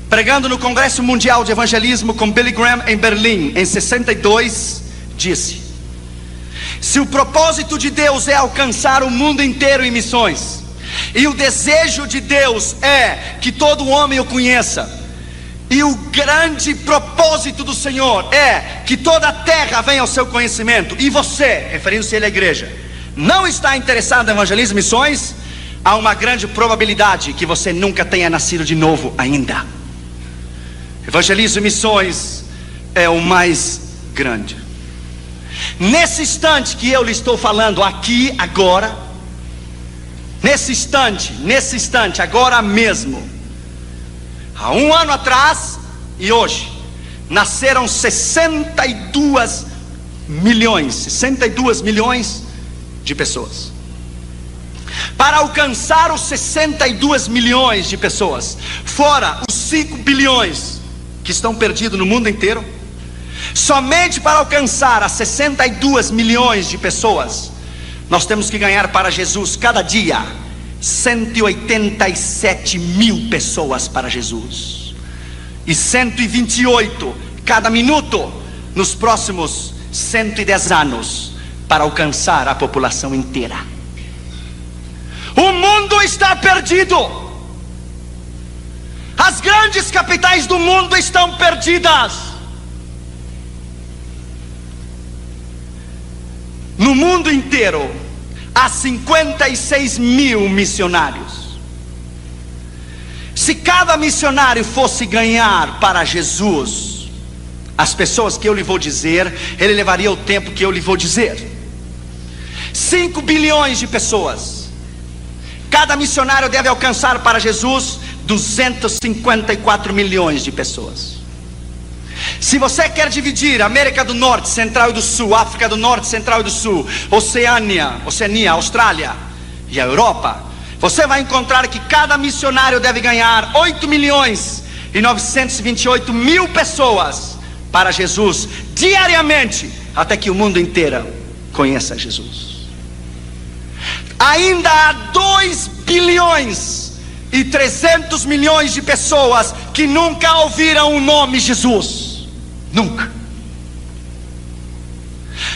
pregando no Congresso Mundial de Evangelismo com Billy Graham em Berlim, em 62, disse: se o propósito de Deus é alcançar o mundo inteiro em missões, e o desejo de Deus é que todo homem o conheça, e o grande propósito do Senhor é que toda a terra venha ao seu conhecimento, e você, referindo-se a ele à igreja, não está interessado em evangelismo e missões, há uma grande probabilidade que você nunca tenha nascido de novo ainda. Evangelismo e missões é o mais grande. Nesse instante que eu lhe estou falando aqui, agora, nesse instante, agora mesmo, há um ano atrás e hoje, nasceram 62 milhões de pessoas. Para alcançar os 62 milhões de pessoas, fora os 5 bilhões que estão perdidos no mundo inteiro, somente para alcançar as 62 milhões de pessoas, nós temos que ganhar para Jesus cada dia 187 mil pessoas para Jesus, e 128 cada minuto nos próximos 110 anos, para alcançar a população inteira. O mundo está perdido. As grandes capitais do mundo estão perdidas. No mundo inteiro há 56 mil missionários. Se cada missionário fosse ganhar para Jesus as pessoas que eu lhe vou dizer, ele levaria o tempo que eu lhe vou dizer. 5 bilhões de pessoas. Cada missionário deve alcançar para Jesus 254 milhões de pessoas. Se você quer dividir América do Norte, Central e do Sul, África do Norte, Central e do Sul, Oceania, Austrália e a Europa, você vai encontrar que cada missionário deve ganhar 8 milhões e 928 mil pessoas para Jesus diariamente, até que o mundo inteiro conheça Jesus. Ainda há 2 bilhões e 300 milhões de pessoas que nunca ouviram o nome Jesus. Nunca.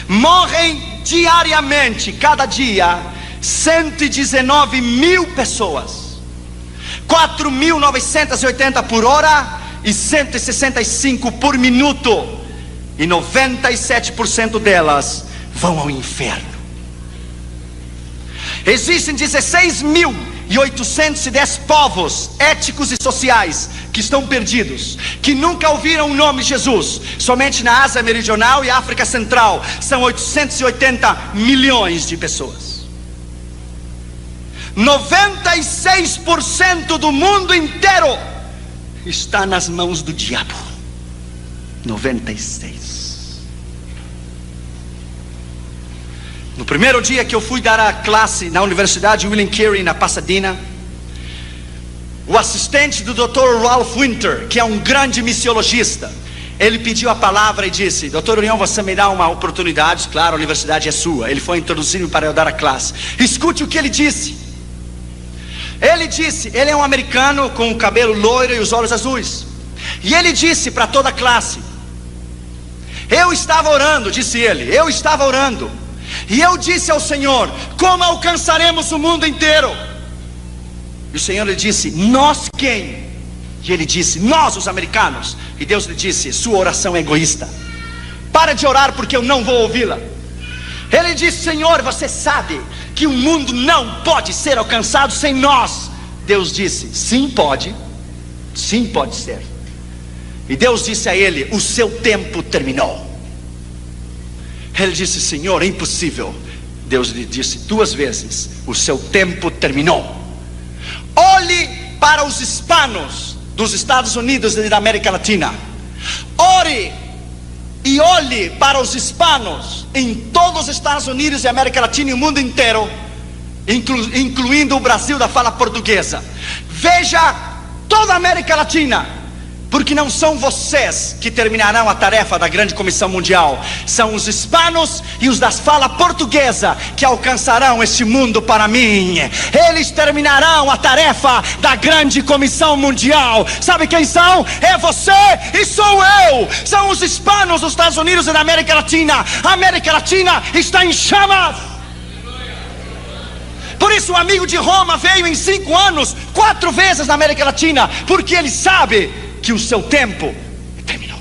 Morrem diariamente, cada dia, 119 mil pessoas, 4.980 por hora e 165 por minuto, e 97% delas vão ao inferno. Existem 16.810 povos étnicos e sociais que estão perdidos, que nunca ouviram o nome de Jesus. Somente na Ásia Meridional e África Central são 880 milhões de pessoas. 96% do mundo inteiro está nas mãos do diabo. 96%. No primeiro dia que eu fui dar a classe na Universidade William Carey, na Pasadena, o assistente do Dr. Ralph Winter, que é um grande missiologista, ele pediu a palavra e disse: Dr. União, você me dá uma oportunidade? Claro, a universidade é sua. Ele foi introduzir-me para eu dar a classe. Escute o que ele disse. Ele disse, ele é um americano com o cabelo loiro e os olhos azuis, e ele disse para toda a classe: eu estava orando, disse ele, eu estava orando, e eu disse ao Senhor: como alcançaremos o mundo inteiro? E o Senhor lhe disse: nós quem? E ele disse: nós, os americanos. E Deus lhe disse: sua oração é egoísta. Para de orar, porque eu não vou ouvi-la. Ele disse: Senhor, você sabe que o mundo não pode ser alcançado sem nós. Deus disse: sim, pode. Sim, pode ser. E Deus disse a ele: o seu tempo terminou. Ele disse: Senhor, é impossível. Deus lhe disse 2 vezes: o seu tempo terminou. Olhe para os hispanos dos Estados Unidos e da América Latina. Ore e olhe para os hispanos em todos os Estados Unidos e América Latina e o mundo inteiro, incluindo o Brasil da fala portuguesa. Veja toda a América Latina Porque não são vocês que terminarão a tarefa da grande comissão mundial. São os hispanos e os da fala portuguesa que alcançarão este mundo para mim. Eles terminarão a tarefa da grande comissão mundial. Sabe quem são? É você e sou eu. São os hispanos dos Estados Unidos e da América Latina. A América Latina está em chamas. Por isso o amigo de Roma veio em 5 anos 4 vezes na América Latina. Porque ele sabe que o seu tempo terminou.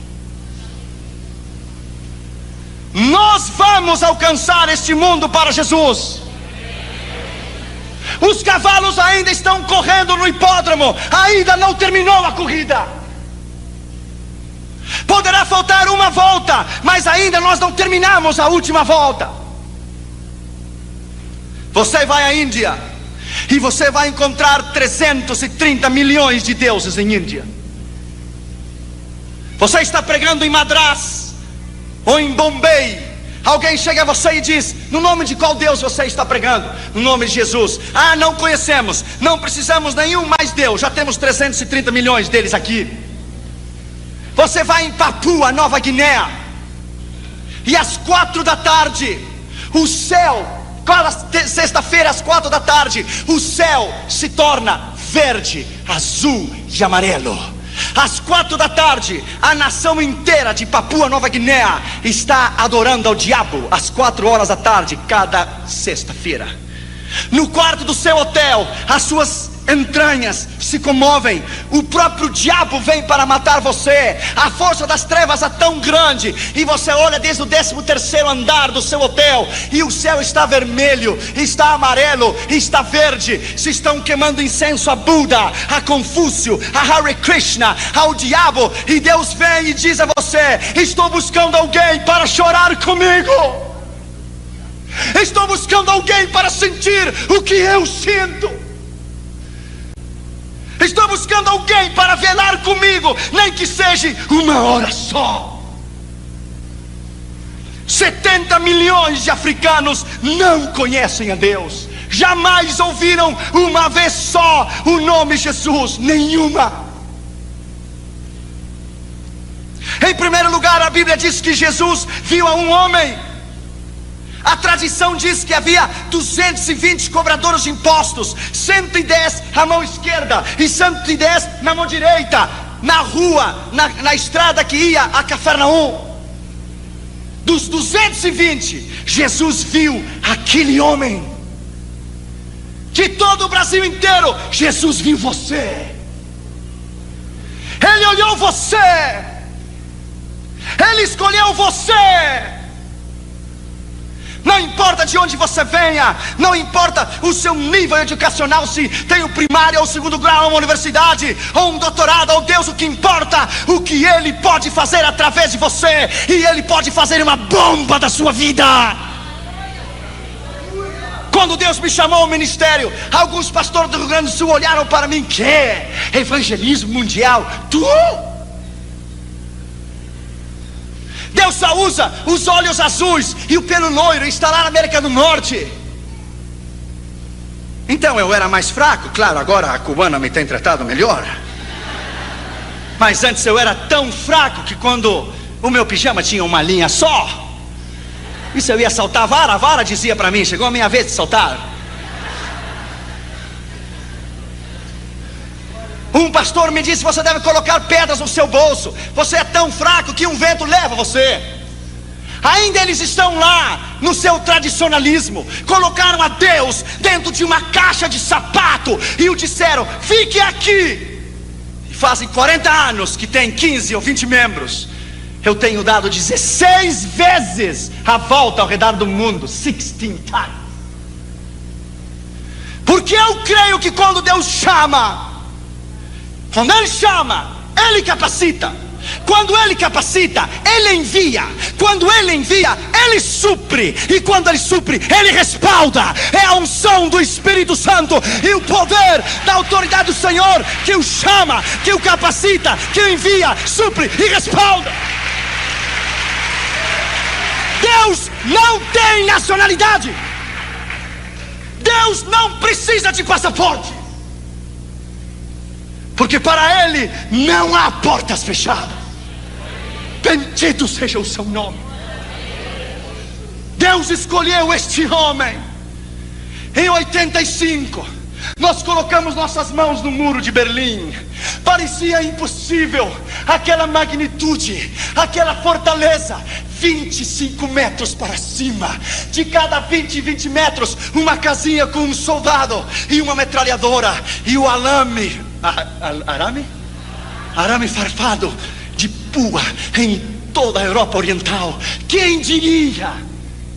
Nós vamos alcançar este mundo para Jesus. Os cavalos ainda estão correndo no hipódromo, ainda não terminou a corrida. Poderá faltar uma volta, mas ainda nós não terminamos a última volta. Você vai à Índia e você vai encontrar 330 milhões de deuses em Índia. Você está pregando em Madras ou em Bombay. Alguém chega a você e diz: no nome de qual Deus você está pregando? No nome de Jesus. Ah, não conhecemos, não precisamos nenhum mais Deus, já temos 330 milhões deles aqui. Você vai em Papua Nova Guiné e às 4 da tarde o céu, sexta-feira às 4 da tarde, o céu se torna verde, azul e amarelo. Às 4 da tarde, a nação inteira de Papua Nova Guiné está adorando ao diabo. Às 4 horas da tarde, cada sexta-feira. No quarto do seu hotel, as suas entranhas se comovem. O próprio diabo vem para matar você. A força das trevas é tão grande, e você olha desde o 13º andar do seu hotel, e o céu está vermelho, está amarelo, está verde. Se estão queimando incenso a Buda, a Confúcio, a Hare Krishna, ao diabo. E Deus vem e diz a você: estou buscando alguém para chorar comigo. Estou buscando alguém para sentir o que eu sinto. Estou buscando alguém para velar comigo, nem que seja 1 hora só. 70 milhões de africanos não conhecem a Deus. Jamais ouviram uma vez só o nome Jesus. Nenhuma. Em primeiro lugar, a Bíblia diz que Jesus viu a um homem. A tradição diz que havia 220 cobradores de impostos, 110 à mão esquerda e 110 na mão direita, na rua, na estrada que ia a Cafarnaum. Dos 220, Jesus viu aquele homem. De todo o Brasil inteiro, Jesus viu você. Ele olhou você. Ele escolheu você. Não importa de onde você venha, não importa o seu nível educacional, se tem o primário ou o 2º grau, uma universidade ou um doutorado, ou Deus, o que importa, o que Ele pode fazer através de você. E Ele pode fazer uma bomba da sua vida. Quando Deus me chamou ao ministério, alguns pastores do Rio Grande do Sul olharam para mim: que evangelismo mundial? Tu? Deus só usa os olhos azuis e o pelo loiro, está lá na América do Norte. Então eu era mais fraco. Claro, agora a cubana me tem tratado melhor. Mas antes eu era tão fraco que quando o meu pijama tinha uma linha só, isso eu ia saltar a vara dizia para mim: chegou a minha vez de saltar. Um pastor me disse: você deve colocar pedras no seu bolso. Você é tão fraco que um vento leva você. Ainda eles estão lá no seu tradicionalismo. Colocaram a Deus dentro de uma caixa de sapato e o disseram: fique aqui. E fazem 40 anos que tem 15 ou 20 membros. Eu tenho dado 16 vezes a volta ao redor do mundo. 16 times. Porque eu creio que quando Deus chama, quando Ele chama, Ele capacita. Quando Ele capacita, Ele envia. Quando Ele envia, Ele supre. E quando Ele supre, Ele respalda. É a unção do Espírito Santo e o poder da autoridade do Senhor que o chama, que o capacita, que o envia, supre e respalda. Deus não tem nacionalidade. Deus não precisa de passaporte. porque para Ele não há portas fechadas. Bendito seja o seu nome. Deus escolheu este homem. Em 85, nós colocamos nossas mãos no muro de Berlim. Parecia impossível, aquela magnitude, aquela fortaleza, 25 metros para cima. De cada 20 metros, uma casinha com um soldado e uma metralhadora. E o arame farpado de pua em toda a Europa Oriental. Quem diria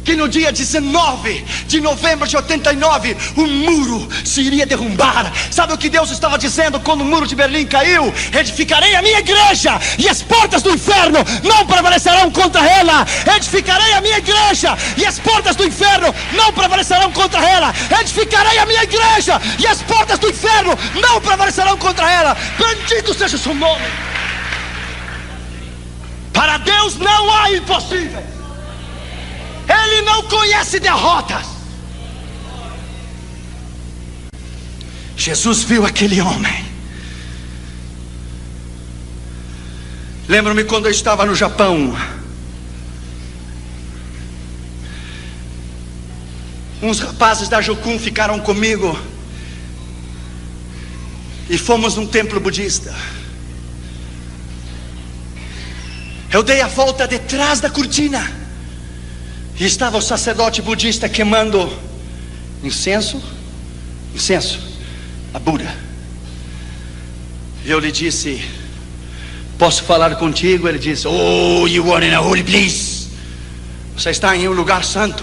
que no dia 19 de novembro de 89 o muro se iria derrubar? Sabe o que Deus estava dizendo quando o muro de Berlim caiu? Edificarei a minha igreja e as portas do inferno não prevalecerão contra ela. Edificarei a minha igreja e as portas do inferno não prevalecerão contra ela. Edificarei a minha igreja e as portas do inferno não prevalecerão contra ela. Bendito seja o seu nome. Para Deus não há impossível. Ele não conhece derrotas. Jesus viu aquele homem. Lembro-me quando eu estava no Japão. Uns rapazes da Jokun ficaram comigo e fomos num templo budista. Eu dei a volta detrás da cortina e estava o sacerdote budista queimando incenso a Buda. E eu lhe disse: posso falar contigo? Ele disse: oh, you are in a holy place. Você está em um lugar santo.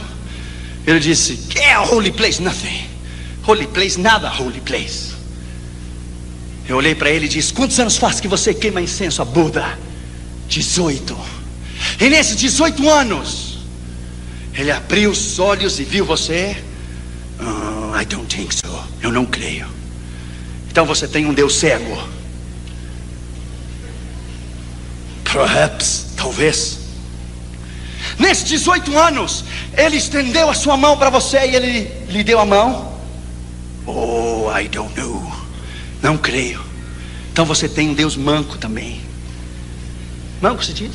Ele disse: que é a holy place? Nothing. Holy place, nada holy place. Eu olhei para ele e disse: quantos anos faz que você queima incenso a Buda? 18. E nesses 18 anos ele abriu os olhos e viu você? Oh, I don't think so. Eu não creio. Então você tem um Deus cego. Perhaps, talvez. Nesses 18 anos ele estendeu a sua mão para você e ele lhe deu a mão. Oh, I don't know. Não creio. Então você tem um Deus manco também. Manco se diz?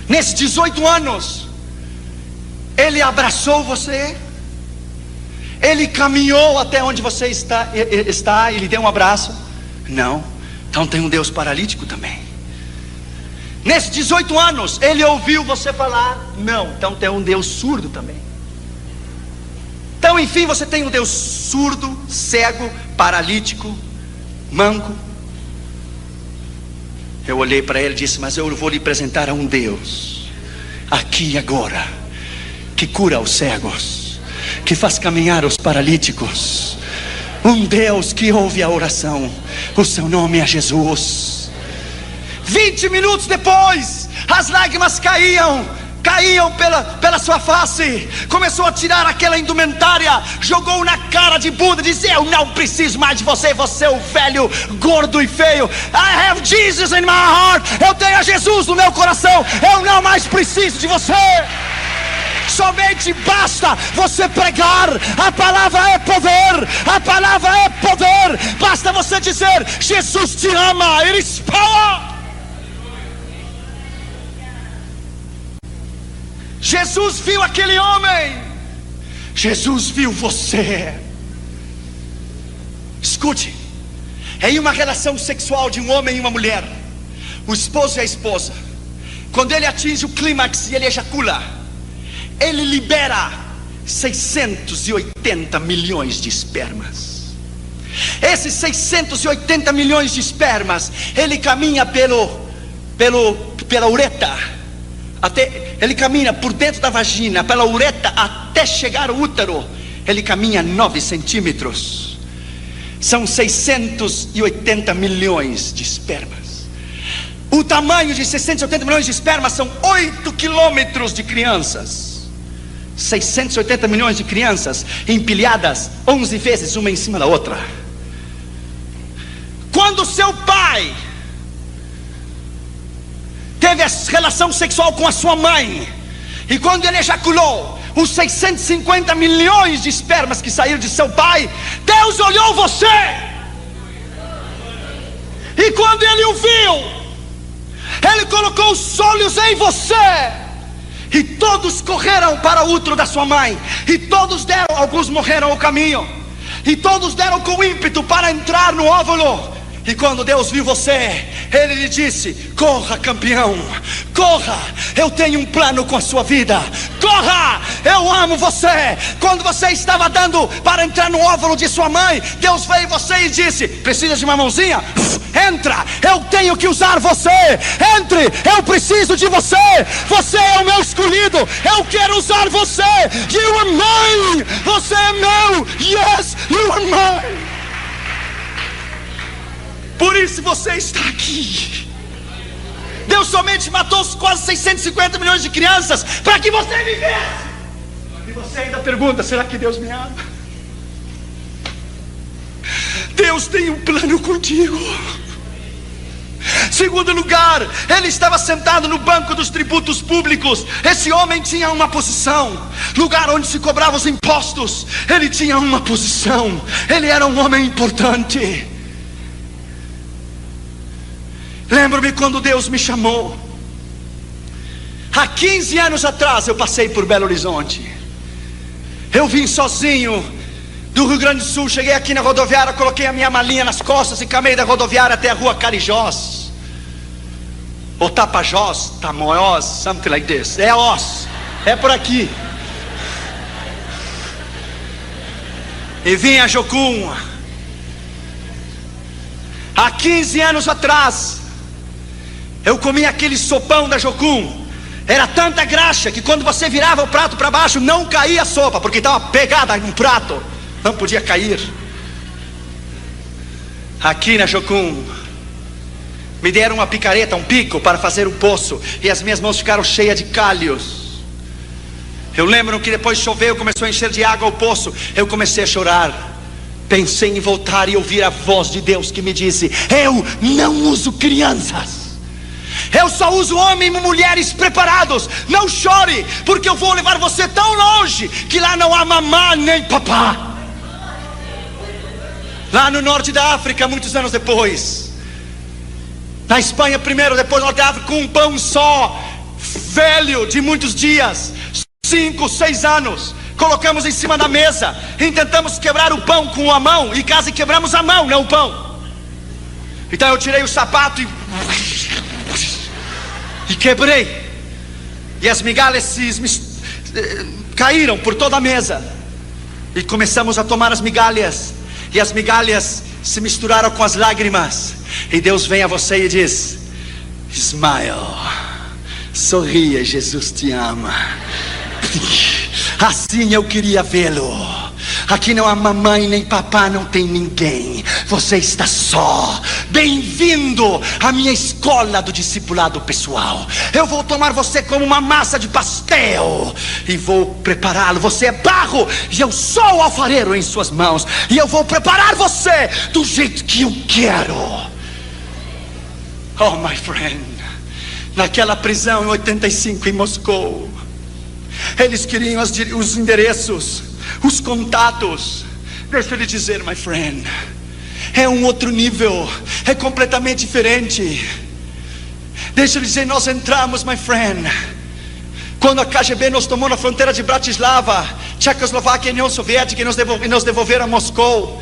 Nesses 18 anos ele abraçou você, ele caminhou até onde você está e lhe deu um abraço? Não. Então tem um Deus paralítico também. Nesses 18 anos ele ouviu você falar? Não. Então tem um Deus surdo também. Então enfim você tem um Deus surdo, cego, paralítico, manco. Eu olhei para ele e disse: mas eu vou lhe apresentar a um Deus aqui e agora, que cura os cegos, que faz caminhar os paralíticos. Um Deus que ouve a oração. O seu nome é Jesus. 20 minutos depois, as lágrimas caíam pela sua face. Começou a tirar aquela indumentária, jogou na cara de Buda, disse: eu não preciso mais de você, você é o velho, gordo e feio. I have Jesus in my heart. Eu tenho a Jesus no meu coração. Eu não mais preciso de você. Somente basta você pregar. A palavra é poder. A palavra é poder. Basta você dizer: Jesus te ama. It is power. Jesus viu aquele homem. Jesus viu você. Escute. Em uma relação sexual de um homem e uma mulher, o esposo e a esposa, quando ele atinge o clímax e ele ejacula, ele libera 680 milhões de espermas. Esses 680 milhões de espermas, ele caminha pela ureta, ele caminha por dentro da vagina, pela ureta, até chegar ao útero. Ele caminha 9 centímetros. São 680 milhões de espermas. O tamanho de 680 milhões de espermas são 8 quilômetros de crianças. 680 milhões de crianças empilhadas 11 vezes uma em cima da outra. Quando seu pai teve a relação sexual com a sua mãe, e quando ele ejaculou, os 650 milhões de espermas que saíram de seu pai, Deus olhou você E quando ele o viu, ele colocou os olhos em você. E todos correram para o útero da sua mãe. E todos deram, alguns morreram ao caminho. E todos deram com ímpeto para entrar no óvulo. E quando Deus viu você, Ele lhe disse: corra, campeão, corra, eu tenho um plano com a sua vida. Corra, eu amo você. Quando você estava dando para entrar no óvulo de sua mãe, Deus veio em você e disse: precisa de uma mãozinha? Entra, eu tenho que usar você. Entre, eu preciso de você. Você é o meu escolhido, eu quero usar você. You are mine, você é meu. Yes, you are mine. Por isso você está aqui. Deus somente matou os quase 650 milhões de crianças para que você vivesse. E você ainda pergunta: será que Deus me ama? Deus tem um plano contigo. Segundo lugar, ele estava sentado no banco dos tributos públicos. Esse homem tinha uma posição, lugar onde se cobravam os impostos. Ele tinha uma posição, ele era um homem importante. Lembro-me quando Deus me chamou. Há 15 anos atrás eu passei por Belo Horizonte. Eu vim sozinho do Rio Grande do Sul. Cheguei aqui na rodoviária, coloquei a minha malinha nas costas e caminhei da rodoviária até a rua Carijós, ou Tapajós, Tamoiós, something like this. É Os, é por aqui. E vim a Jocum. Há 15 anos atrás eu comi aquele sopão da Jocum. Era tanta graxa que quando você virava o prato para baixo não caía a sopa, porque estava pegada no prato, não podia cair. Aqui na Jocum me deram uma picareta, um pico para fazer um poço, e as minhas mãos ficaram cheias de calhos. Eu lembro que depois choveu, começou a encher de água o poço. Eu comecei a chorar. Pensei em voltar e ouvir a voz de Deus que me disse: eu não uso crianças, eu só uso homens e mulheres preparados. Não chore, porque eu vou levar você tão longe que lá não há mamá nem papá. Lá no norte da África, muitos anos depois, na Espanha primeiro, depois no norte da África, com um pão só, velho de muitos dias, 5, 6 anos, colocamos em cima da mesa e tentamos quebrar o pão com a mão, e quase quebramos a mão, não o pão. Então eu tirei o sapato e quebrei, e as migalhas caíram por toda a mesa, e começamos a tomar as migalhas, e as migalhas se misturaram com as lágrimas. E Deus vem a você e diz: smile, sorria, Jesus te ama. Assim eu queria vê-lo. Aqui não há mamãe nem papá, não tem ninguém. Você está só. Bem-vindo à minha escola do discipulado pessoal. Eu vou tomar você como uma massa de pastel e vou prepará-lo. Você é barro e eu sou o alfareiro em suas mãos, e eu vou preparar você do jeito que eu quero. Oh, my friend, naquela prisão em 85 em Moscou, eles queriam os endereços, os contatos. Deixa eu lhe dizer, my friend, é um outro nível, é completamente diferente. Deixa eu lhe dizer, nós entramos, my friend, quando a KGB nos tomou na fronteira de Bratislava, Tchecoslováquia e União Soviética, e nos devolveram a Moscou.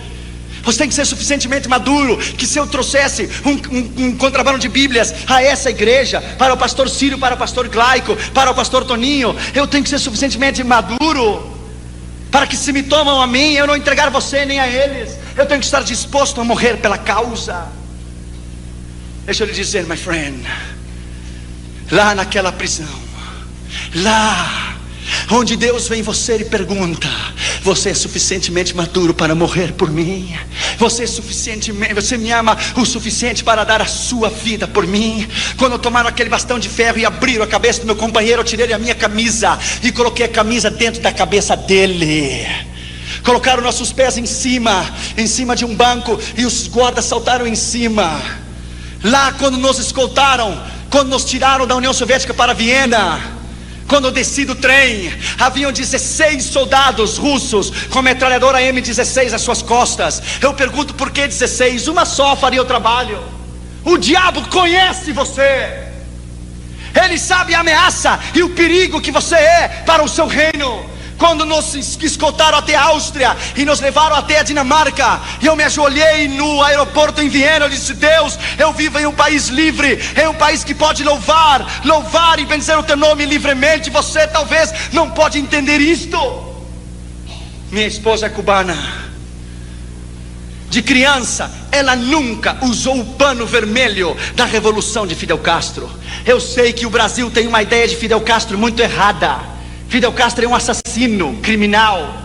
Você tem que ser suficientemente maduro, que se eu trouxesse um contrabando de Bíblias a essa igreja, para o pastor Círio, para o pastor Glaico, para o pastor Toninho, eu tenho que ser suficientemente maduro para que, se me tomam a mim, eu não entregar você nem a eles. Eu tenho que estar disposto a morrer pela causa. Deixa eu lhe dizer, my friend, lá naquela prisão, lá onde Deus vem em você e pergunta: você é suficientemente maduro para morrer por mim? Você me ama o suficiente para dar a sua vida por mim? Quando tomaram aquele bastão de ferro e abriram a cabeça do meu companheiro, eu tirei a minha camisa e coloquei a camisa dentro da cabeça dele. Colocaram nossos pés em cima de um banco, e os guardas saltaram em cima. Lá, quando nos escoltaram, quando nos tiraram da União Soviética para Viena, quando eu desci do trem, haviam 16 soldados russos com metralhadora M16 às suas costas. Eu pergunto: por que 16? Uma só faria o trabalho. O diabo conhece você. Ele sabe a ameaça e o perigo que você é para o seu reino. Quando nos escoltaram até a Áustria e nos levaram até a Dinamarca, e eu me ajoelhei no aeroporto em Viena, eu disse: Deus, eu vivo em um país livre, em um país que pode louvar e benzer o teu nome livremente. Você talvez não pode entender isto. Minha esposa é cubana. De criança, ela nunca usou o pano vermelho da revolução de Fidel Castro. Eu sei que o Brasil tem uma ideia de Fidel Castro muito errada. Fidel Castro é um assassino, criminal.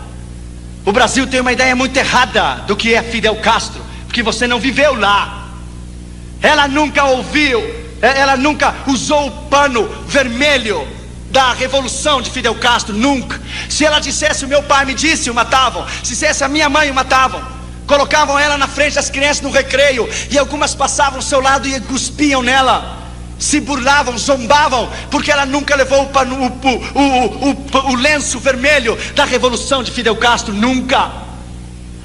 O Brasil tem uma ideia muito errada do que é Fidel Castro, porque você não viveu lá. Ela nunca usou o pano vermelho da revolução de Fidel Castro, nunca. Se ela dissesse: o meu pai me disse, o matavam. Se dissesse: a minha mãe, o matavam. Colocavam ela na frente das crianças no recreio, e algumas passavam ao seu lado e cuspiam nela, se burlavam, zombavam, porque ela nunca levou o lenço vermelho da revolução de Fidel Castro, nunca.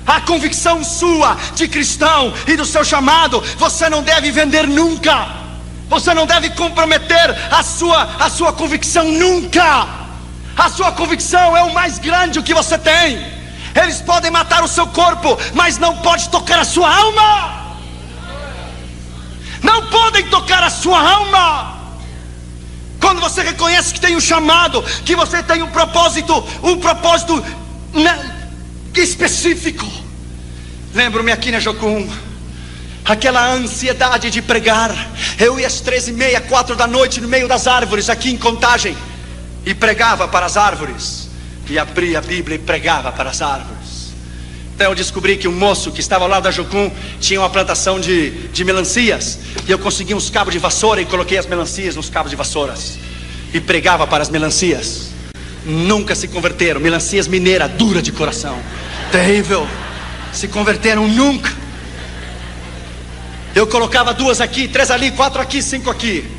A convicção sua de cristão e do seu chamado, você não deve vender nunca. Você não deve comprometer a sua convicção nunca. A sua convicção é o mais grande que você tem. Eles podem matar o seu corpo, mas não pode tocar a sua alma. Não podem tocar a sua alma. Quando você reconhece que tem um chamado, que você tem um propósito específico. Lembro-me aqui na Jocum, aquela ansiedade de pregar. Eu ia às 13h30, 4 da noite, no meio das árvores, aqui em Contagem, e pregava para as árvores. E abria a Bíblia e pregava para as árvores. Então eu descobri que um moço que estava ao lado da Jocum tinha uma plantação de melancias, e eu consegui uns cabos de vassoura e coloquei as melancias nos cabos de vassouras e pregava para as melancias. Nunca se converteram. Melancias mineira, dura de coração, terrível. Se converteram nunca. Eu colocava 2 aqui, 3 ali, 4 aqui, 5 aqui.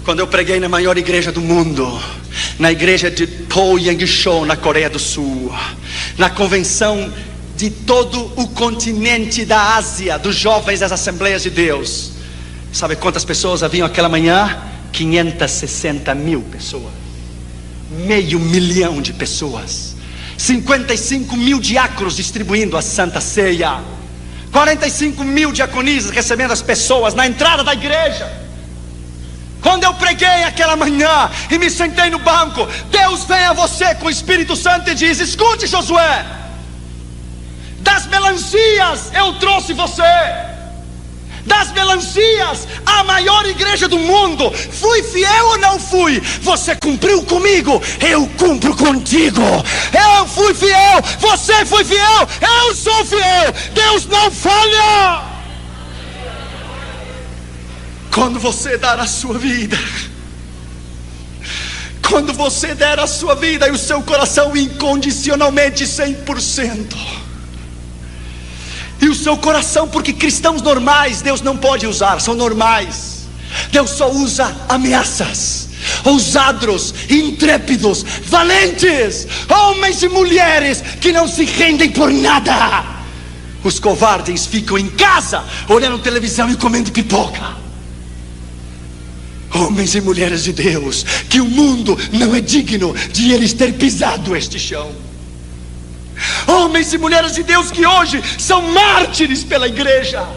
Quando eu preguei na maior igreja do mundo, na igreja de Poyang-Shou, na Coreia do Sul, na convenção de todo o continente da Ásia, dos jovens das Assembleias de Deus, sabe quantas pessoas haviam aquela manhã? 560 mil pessoas, 500 mil de pessoas, 55 mil diáconos distribuindo a Santa Ceia, 45 mil diaconisas recebendo as pessoas na entrada da igreja. Quando eu preguei aquela manhã e me sentei no banco, Deus vem a você com o Espírito Santo e diz: escute, Josué, das melancias eu trouxe você, das melancias, a maior igreja do mundo. Fui fiel ou não fui? Você cumpriu comigo, eu cumpro contigo. Eu fui fiel, você foi fiel, eu sou fiel. Deus não falha. Quando você dar a sua vida, quando você der a sua vida e o seu coração incondicionalmente 100%, e o seu coração, porque cristãos normais Deus não pode usar, são normais. Deus só usa ameaças, ousados, intrépidos, valentes, homens e mulheres que não se rendem por nada. Os covardes ficam em casa olhando televisão e comendo pipoca. Homens e mulheres de Deus, que o mundo não é digno de eles ter pisado este chão. Homens e mulheres de Deus que hoje são mártires pela igreja.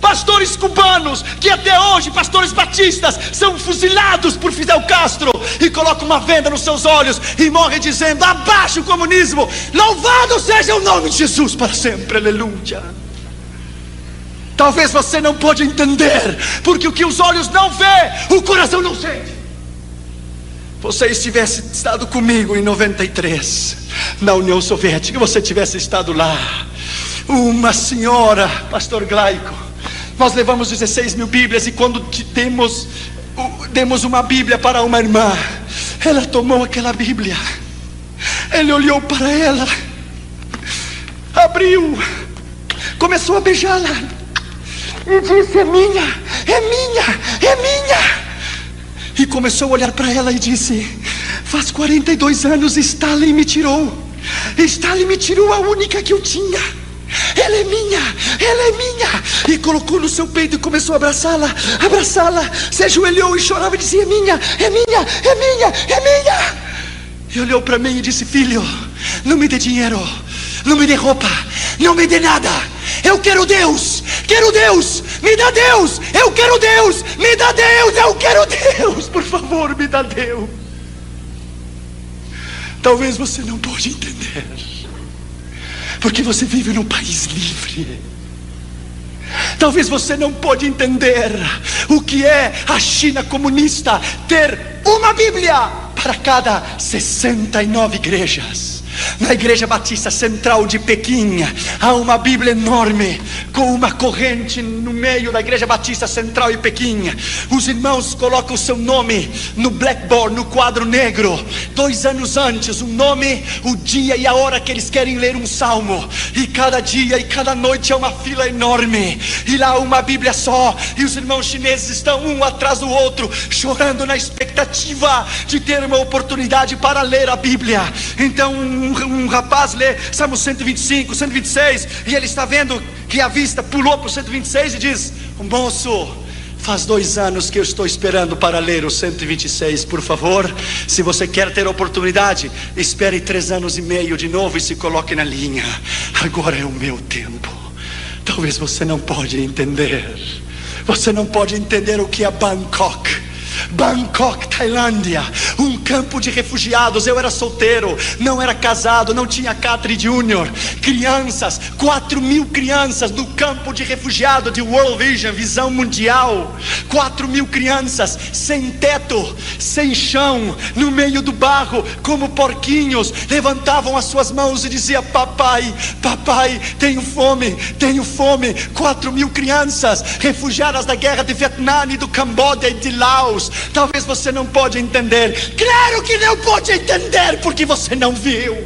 Pastores cubanos que até hoje, pastores batistas, são fuzilados por Fidel Castro e colocam uma venda nos seus olhos e morrem dizendo: abaixo o comunismo, louvado seja o nome de Jesus para sempre, aleluia. Talvez você não pode entender, porque o que os olhos não vê, o coração não sente. Você tivesse estado comigo em 93, na União Soviética, você tivesse estado lá, uma senhora, pastor Glaico, nós levamos 16 mil Bíblias, e quando demos uma Bíblia para uma irmã, ela tomou aquela Bíblia, ele olhou para ela, abriu, começou a beijá-la e disse: é minha, é minha, é minha. E começou a olhar para ela e disse: faz 42 anos Stalin me tirou. Stalin me tirou a única que eu tinha. ela é minha, ela é minha. E colocou no seu peito e começou a abraçá-la, se ajoelhou e chorava e dizia: é minha, é minha, é minha, é minha. E olhou para mim e disse: filho, não me dê dinheiro, não me dê roupa, não me dê nada. Eu quero Deus, me dá Deus, eu quero Deus, me dá Deus, eu quero Deus, por favor, me dá Deus. Talvez você não pode entender, porque você vive num país livre. Talvez você não pode entender o que é a China comunista ter uma Bíblia para cada 69 igrejas. Na Igreja Batista Central de Pequim há uma Bíblia enorme com uma corrente no meio da Igreja Batista Central de Pequim. Os irmãos colocam o seu nome no blackboard, no quadro negro, 2 anos antes, o nome, o dia e a hora que eles querem ler um salmo. E cada dia e cada noite é uma fila enorme, e lá uma Bíblia só, e os irmãos chineses estão um atrás do outro, chorando na expectativa de ter uma oportunidade para ler a Bíblia. Então um rapaz lê Salmo 125, 126, e ele está vendo que a vista pulou para o 126 e diz: moço, faz 2 anos que eu estou esperando para ler o 126, por favor, se você quer ter oportunidade, espere 3 anos e meio de novo e se coloque na linha. Agora é o meu tempo. Talvez você não pode entender. Você não pode entender o que é Bangkok, Tailândia, um campo de refugiados. Eu era solteiro, não era casado, não tinha Catri Júnior. Crianças, 4.000 crianças no campo de refugiado de World Vision, visão mundial. 4.000 crianças, sem teto, sem chão, no meio do barro, como porquinhos, levantavam as suas mãos e diziam: papai, papai, tenho fome, tenho fome. 4.000 crianças, refugiadas da guerra de Vietnã e do Camboja e de Laos. Talvez você não pode entender. Claro que não pode entender, porque você não viu.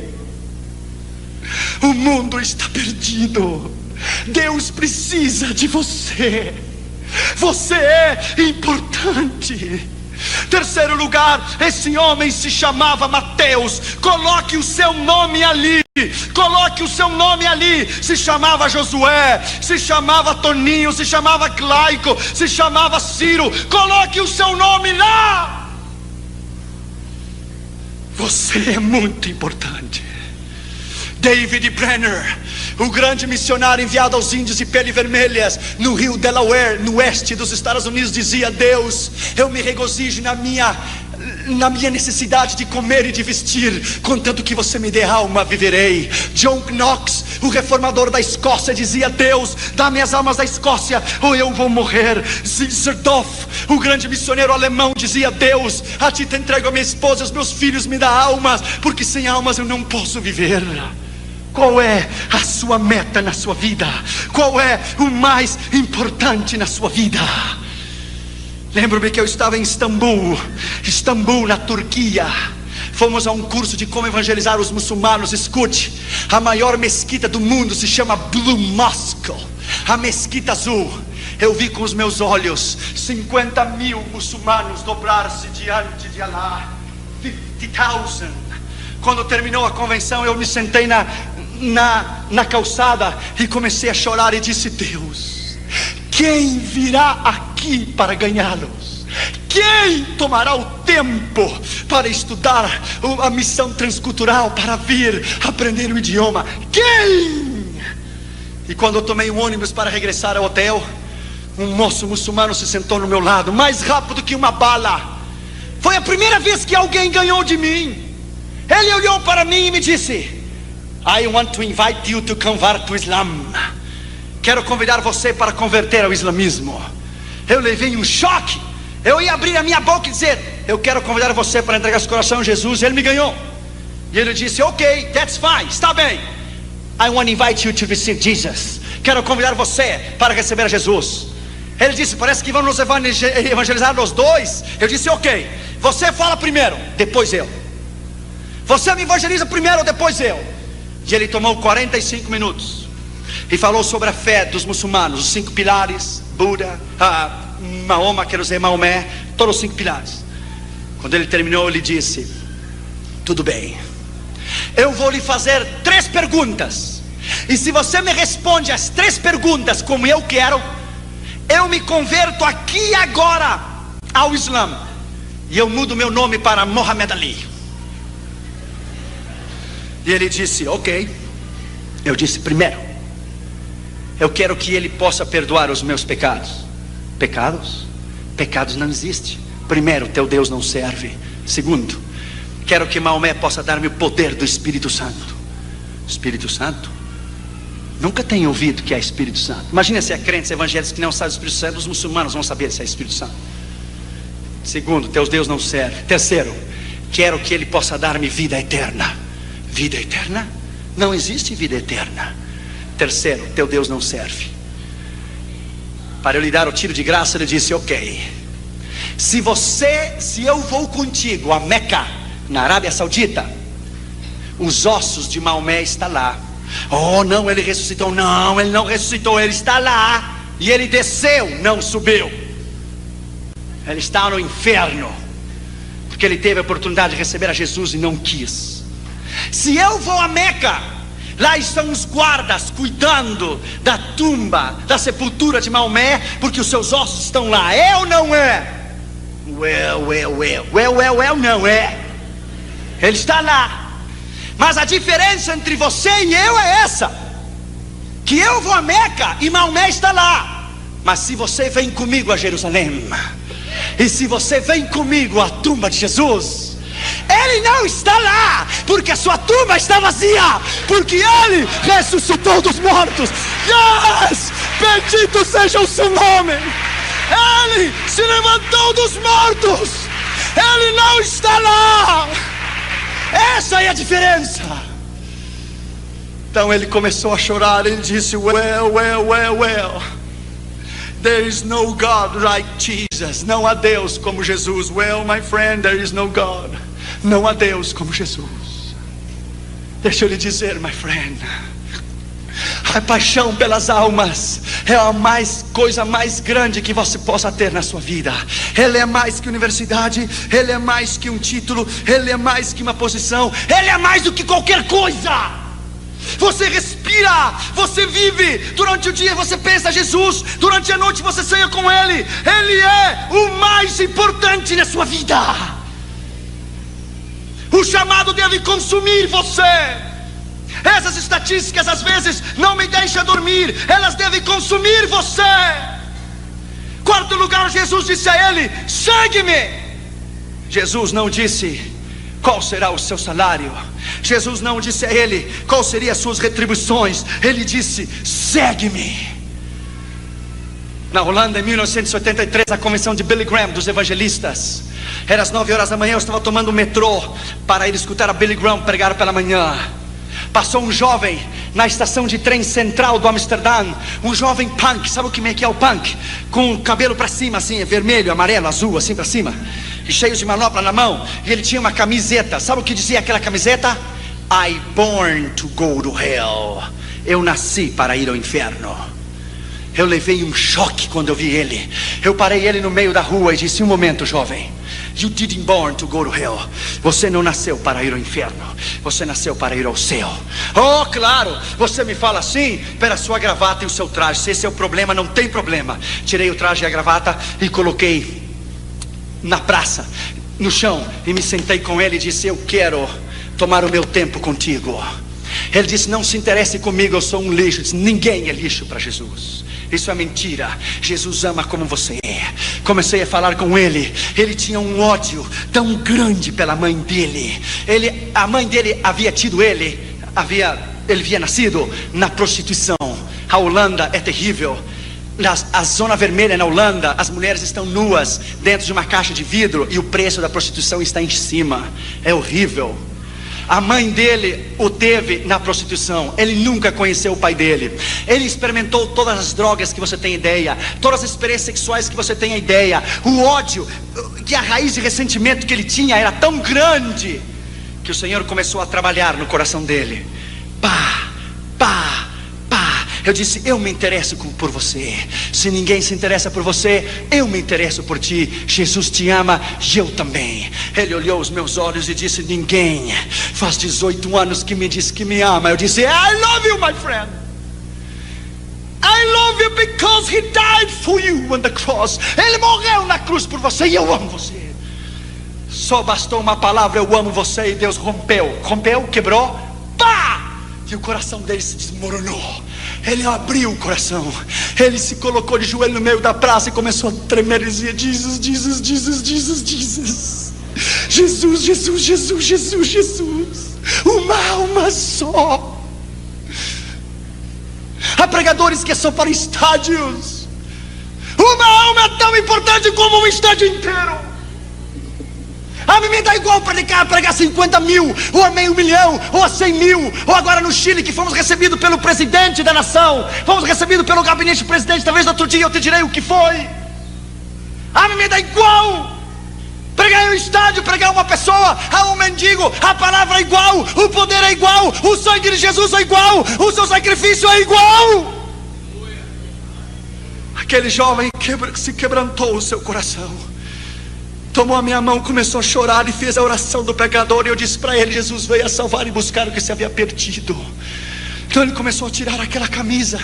O mundo está perdido. Deus precisa de você. Você é importante. Terceiro lugar, esse homem se chamava Mateus. Coloque o seu nome ali. Coloque o seu nome ali. Se chamava Josué, se chamava Toninho, se chamava Claico, se chamava Ciro. Coloque o seu nome lá. Você é muito importante. David Brenner, o grande missionário enviado aos índios de pele vermelhas no rio Delaware, no oeste dos Estados Unidos, dizia: Deus, eu me regozijo na minha necessidade de comer e de vestir, contanto que você me dê alma, viverei. John Knox, o reformador da Escócia, dizia: Deus, dá-me as almas da Escócia ou eu vou morrer. Zerdorf, o grande missioneiro alemão, dizia: Deus, a ti te entrego a minha esposa e os meus filhos, me dá almas, porque sem almas eu não posso viver. Qual é a sua meta na sua vida? Qual é o mais importante na sua vida? Lembro-me que eu estava em Istambul, na Turquia. Fomos a um curso de como evangelizar os muçulmanos. Escute, a maior mesquita do mundo se chama Blue Mosque, a mesquita azul. Eu vi com os meus olhos 50.000 muçulmanos dobrar-se diante de Allah. 50.000. Quando terminou a convenção, eu me sentei na calçada e comecei a chorar e disse: Deus, quem virá aqui para ganhá-los? Quem tomará o tempo para estudar a missão transcultural, para vir aprender o idioma? Quem? E quando eu tomei um ônibus para regressar ao hotel, um moço muçulmano se sentou no meu lado, mais rápido que uma bala. Foi a primeira vez que alguém ganhou de mim. Ele olhou para mim e me disse: I want to invite you to convert to Islam. Quero convidar você para converter ao islamismo. Eu levei um choque. Eu ia abrir a minha boca e dizer: eu quero convidar você para entregar seu coração a Jesus. Ele me ganhou. E ele disse: ok, that's fine, está bem. I want to invite you to receive Jesus. Quero convidar você para receber a Jesus. Ele disse: parece que vão nos evangelizar nós dois. Eu disse: ok, você fala primeiro, depois eu. Você me evangeliza primeiro, depois eu. E ele tomou 45 minutos e falou sobre a fé dos muçulmanos, os 5 pilares, Buda, Mahoma, quero dizer Maomé, todos os 5 pilares. Quando ele terminou, ele disse: tudo bem, eu vou lhe fazer 3 perguntas E se você me responde as 3 perguntas como eu quero, eu me converto aqui e agora ao Islã. E eu mudo meu nome para Muhammad Ali. E ele disse, ok. Eu disse, primeiro, eu quero que ele possa perdoar os meus pecados. Pecados? Pecados não existem. Primeiro, teu Deus não serve. Segundo, quero que Maomé possa dar-me o poder do Espírito Santo. Espírito Santo? Nunca tenho ouvido que é Espírito Santo. Imagina se é crentes evangélicos que não sabem o Espírito Santo. Os muçulmanos vão saber se é Espírito Santo. Segundo, teu Deus não serve. Terceiro, quero que ele possa dar-me vida eterna. Vida eterna? Não existe vida eterna. Terceiro, teu Deus não serve. Para eu lhe dar o tiro de graça, ele disse, ok, se eu vou contigo a Meca, na Arábia Saudita, os ossos de Maomé estão lá. Oh não, ele ressuscitou. Não, ele não ressuscitou, ele está lá. E ele desceu, não subiu. Ele está no inferno, porque ele teve a oportunidade de receber a Jesus e não quis. Se eu vou a Meca, lá estão os guardas cuidando da tumba, da sepultura de Maomé, porque os seus ossos estão lá. É ou não é? Não é. Ele está lá. Mas a diferença entre você e eu é essa, que eu vou a Meca e Maomé está lá. Mas se você vem comigo a Jerusalém, e se você vem comigo à tumba de Jesus, ele não está lá, porque a sua tumba está vazia, porque ele ressuscitou dos mortos. Yes! Bendito seja o seu nome. Ele se levantou dos mortos. Ele não está lá. Essa é a diferença. Então ele começou a chorar. Ele disse, well, there is no God like Jesus. Não há Deus como Jesus. Well, my friend, there is no God. Não há Deus como Jesus. Deixa eu lhe dizer, my friend, a paixão pelas almas é a coisa mais grande que você possa ter na sua vida. Ele é mais que universidade, ele é mais que um título, ele é mais que uma posição, ele é mais do que qualquer coisa. Você respira, você vive. Durante o dia você pensa Jesus, durante a noite você ceia com Ele. Ele é o mais importante na sua vida. O chamado deve consumir você. Essas estatísticas às vezes não me deixam dormir. Elas devem consumir você. Quarto lugar, Jesus disse a ele, segue-me. Jesus não disse qual será o seu salário. Jesus não disse a ele qual seriam as suas retribuições. Ele disse, segue-me. Na Holanda, em 1983, a convenção de Billy Graham, dos evangelistas, era às 9 horas da manhã. Eu estava tomando o metrô para ir escutar a Billy Graham pregar pela manhã. Passou um jovem na estação de trem central do Amsterdã. Um jovem punk, sabe o que é o punk? Com o cabelo para cima assim, vermelho, amarelo, azul, assim para cima, e cheio de manopla na mão. E ele tinha uma camiseta, sabe o que dizia aquela camiseta? I born to go to hell. Eu nasci para ir ao inferno. Eu levei um choque quando eu vi ele. Eu parei ele no meio da rua e disse, um momento, jovem, you didn't born to go to hell. Você não nasceu para ir ao inferno, você nasceu para ir ao céu. Oh, claro, você me fala assim pela sua gravata e o seu traje. Se esse é o problema, não tem problema. Tirei o traje e a gravata e coloquei na praça, no chão, e me sentei com ele e disse, eu quero tomar o meu tempo contigo. Ele disse, não se interesse comigo, eu sou um lixo. Eu disse, ninguém é lixo para Jesus. Isso é mentira. Jesus ama como você é. Comecei a falar com ele. Ele tinha um ódio tão grande pela mãe dele. A mãe dele havia tido ele havia nascido na prostituição. A Holanda é terrível. A zona vermelha na Holanda, as mulheres estão nuas dentro de uma caixa de vidro e o preço da prostituição está em cima. É horrível. A mãe dele o teve na prostituição. Ele nunca conheceu o pai dele. Ele experimentou todas as drogas que você tem ideia, todas as experiências sexuais que você tem ideia. O ódio, que a raiz de ressentimento que ele tinha era tão grande, que o Senhor começou a trabalhar no coração dele. Eu disse: eu me interesso por você. Se ninguém se interessa por você, eu me interesso por ti. Jesus te ama e eu também. Ele olhou os meus olhos e disse: ninguém faz 18 anos que me diz que me ama. Eu disse: I love you, my friend. I love you because he died for you on the cross. Ele morreu na cruz por você e eu amo você. Só bastou uma palavra: eu amo você, e Deus rompeu, quebrou, pá! E o coração dele se desmoronou. Ele abriu o coração. Ele se colocou de joelho no meio da praça e começou a tremer e dizia: Jesus, Jesus, Jesus, Jesus, Jesus. Jesus, Jesus, Jesus, Jesus, Jesus. Uma alma só. Há pregadores que são para estádios. Uma alma é tão importante como um estádio inteiro. A mim me dá igual pregar 50 mil, ou a meio milhão, ou a 100 mil. Ou agora no Chile, que fomos recebidos pelo presidente da nação, fomos recebidos pelo gabinete do presidente. Talvez outro dia eu te direi o que foi. A mim me dá igual pregar em um estádio, pregar uma pessoa, a um mendigo. A palavra é igual, o poder é igual, o sangue de Jesus é igual, o seu sacrifício é igual. Aquele jovem se quebrantou o seu coração, tomou a minha mão, começou a chorar e fez a oração do pecador. E eu disse para ele: Jesus veio a salvar e buscar o que se havia perdido. Então ele começou a tirar aquela camisa.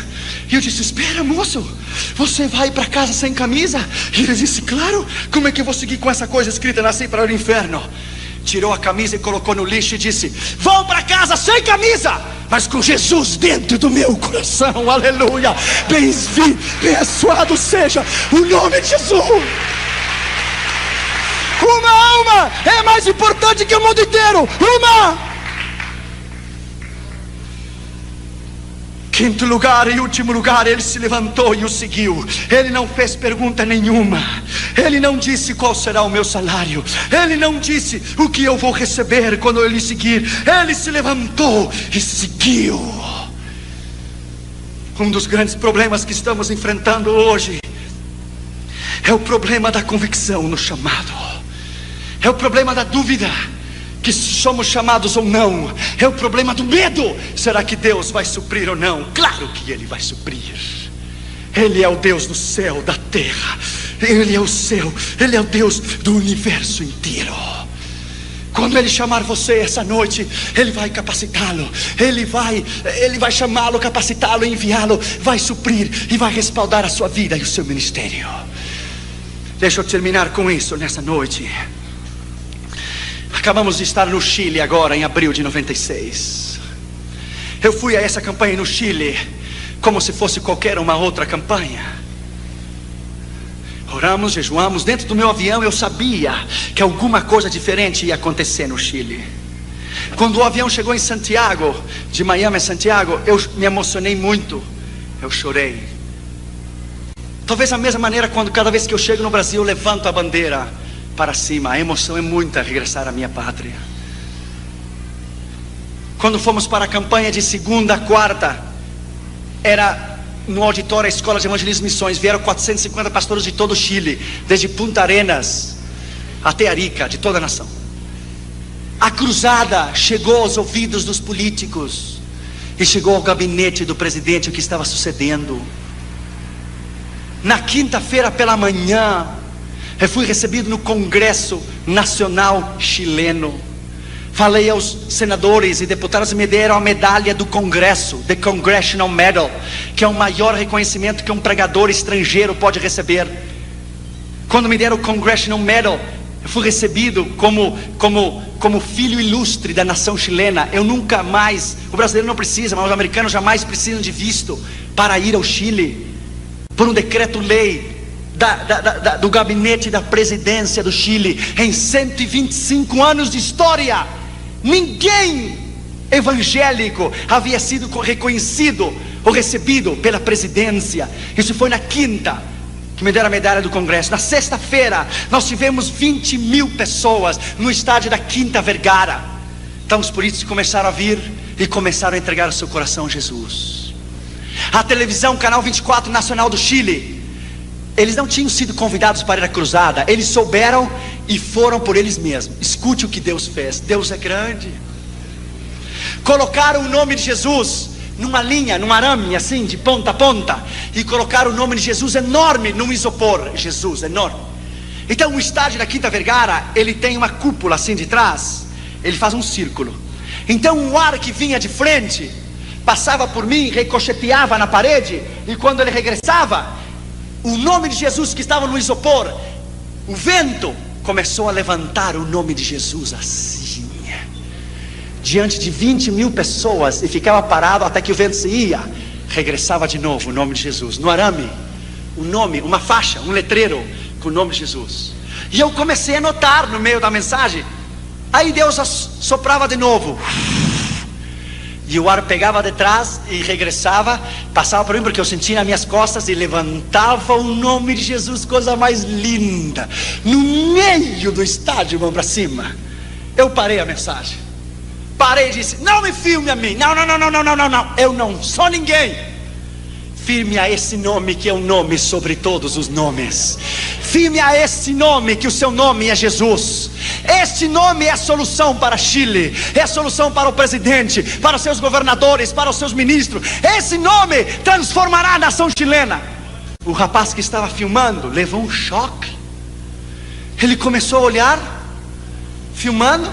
E eu disse: espera, moço, você vai para casa sem camisa? E ele disse: claro, como é que eu vou seguir com essa coisa escrita: nasci para o inferno? Tirou a camisa e colocou no lixo e disse: vou para casa sem camisa, mas com Jesus dentro do meu coração. Aleluia. Bem-vindo, abençoado seja o nome de Jesus. Uma alma é mais importante que o mundo inteiro. Uma. Quinto lugar e último lugar, ele se levantou e o seguiu. Ele não fez pergunta nenhuma. Ele não disse qual será o meu salário. Ele não disse o que eu vou receber quando eu lhe seguir. Ele se levantou e seguiu. Um dos grandes problemas que estamos enfrentando hoje é o problema da convicção no chamado. É o problema da dúvida, que somos chamados ou não. É o problema do medo. Será que Deus vai suprir ou não? Claro que Ele vai suprir. Ele é o Deus do céu, da terra. Ele é o céu, Ele é o Deus do universo inteiro. Quando Ele chamar você essa noite, Ele vai capacitá-lo. Ele vai chamá-lo, capacitá-lo, enviá-lo. Vai suprir e vai respaldar a sua vida e o seu ministério. Deixa eu terminar com isso nessa noite. Acabamos de estar no Chile agora, em abril de 96. Eu fui a essa campanha no Chile como se fosse qualquer uma outra campanha. Oramos, jejuamos. Dentro do meu avião eu sabia que alguma coisa diferente ia acontecer no Chile. Quando o avião chegou em Santiago, de Miami a Santiago, eu me emocionei muito. Eu chorei. Talvez a mesma maneira quando cada vez que eu chego no Brasil eu levanto a bandeira para cima. A emoção é muita regressar à minha pátria. Quando fomos para a campanha de segunda a quarta, era no auditório da Escola de Evangelismo e Missões. Vieram 450 pastores de todo o Chile, desde Punta Arenas até Arica, de toda a nação. A cruzada chegou aos ouvidos dos políticos e chegou ao gabinete do presidente o que estava sucedendo. Na quinta-feira pela manhã, eu fui recebido no Congresso Nacional Chileno. Falei aos senadores e deputados e me deram a medalha do Congresso, The Congressional Medal, que é o maior reconhecimento que um pregador estrangeiro pode receber. Quando me deram o Congressional Medal, eu fui recebido como filho ilustre da nação chilena. Eu nunca mais, o brasileiro não precisa, mas os americanos jamais precisam de visto para ir ao Chile, por um decreto-lei do gabinete da presidência do Chile. Em 125 anos de história, ninguém evangélico havia sido reconhecido ou recebido pela presidência. Isso foi na quinta que me deram a medalha do Congresso. Na sexta-feira nós tivemos 20 mil pessoas no estádio da Quinta Vergara. Então os políticos começaram a vir e começaram a entregar o seu coração a Jesus. A televisão, Canal 24 Nacional do Chile, eles não tinham sido convidados para ir à cruzada. Eles souberam e foram por eles mesmos. Escute o que Deus fez. Deus é grande. Colocaram o nome de Jesus numa linha, num arame assim, de ponta a ponta, e colocaram o nome de Jesus enorme num isopor. Jesus, enorme. Então o estádio da Quinta Vergara, ele tem uma cúpula assim de trás, ele faz um círculo. Então o ar que vinha de frente passava por mim, ricocheteava na parede, e quando ele regressava, o nome de Jesus que estava no isopor, o vento começou a levantar o nome de Jesus assim, diante de 20 mil pessoas, e ficava parado até que o vento se ia. Regressava de novo o nome de Jesus no arame, um nome, uma faixa, um letreiro com o nome de Jesus. E eu comecei a notar no meio da mensagem. Aí Deus soprava de novo, e o ar pegava de trás e regressava, passava por mim, porque eu sentia nas minhas costas, e levantava o nome de Jesus, coisa mais linda, no meio do estádio, mão para cima. Eu parei a mensagem, parei e disse: não me filme a mim, não, eu não sou ninguém. Firme a esse nome que é o nome sobre todos os nomes. Firme a esse nome, que o seu nome é Jesus. Este nome é a solução para Chile, é a solução para o presidente, para os seus governadores, para os seus ministros. Esse nome transformará a nação chilena. O rapaz que estava filmando levou um choque. Ele começou a olhar, filmando,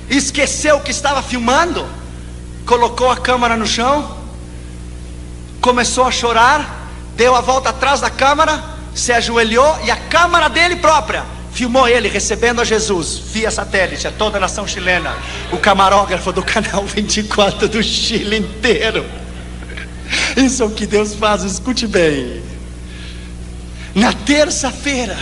esqueceu que estava filmando, colocou a câmera no chão, começou a chorar, deu a volta atrás da câmera, se ajoelhou, e a câmera dele própria filmou ele recebendo a Jesus via satélite, a toda a nação chilena. O camarógrafo do canal 24 do Chile inteiro. Isso é o que Deus faz, escute bem. Na terça-feira,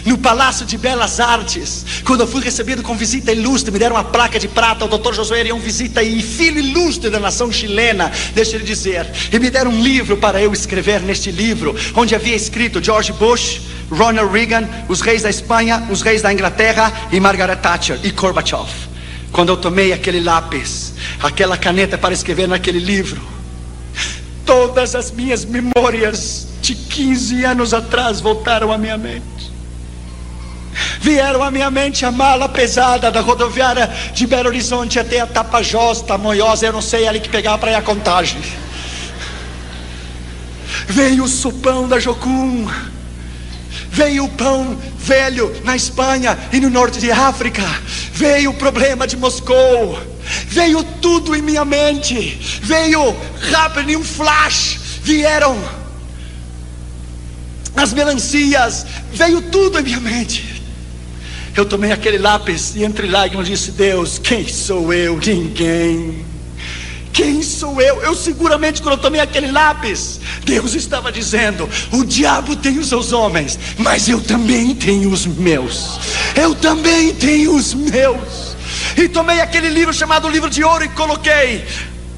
no Palácio de Belas Artes, quando eu fui recebido com visita ilustre, me deram uma placa de prata. O Dr. Josué Arião Visita, e filho ilustre da nação chilena, deixa ele dizer, e me deram um livro para eu escrever. Neste livro, onde havia escrito George Bush, Ronald Reagan, os reis da Espanha, os reis da Inglaterra, e Margaret Thatcher e Gorbachev. Quando eu tomei aquele lápis, aquela caneta para escrever naquele livro, todas as minhas memórias de 15 anos atrás voltaram à minha mente. Vieram à minha mente a mala pesada da rodoviária de Belo Horizonte até a Tapajós, Tamoiós, eu não sei, ali que pegava para ir a Contagem. Veio o sopão da Jocum, veio o pão velho na Espanha e no norte de África, veio o problema de Moscou, veio tudo em minha mente, veio rápido em um flash, vieram as melancias, veio tudo em minha mente. Eu tomei aquele lápis e entre lágrimas disse: Deus, quem sou eu? Ninguém. Quem sou eu? Eu seguramente, quando eu tomei aquele lápis, Deus estava dizendo: o diabo tem os seus homens, mas eu também tenho os meus. Eu também tenho os meus. E tomei aquele livro chamado Livro de Ouro e coloquei: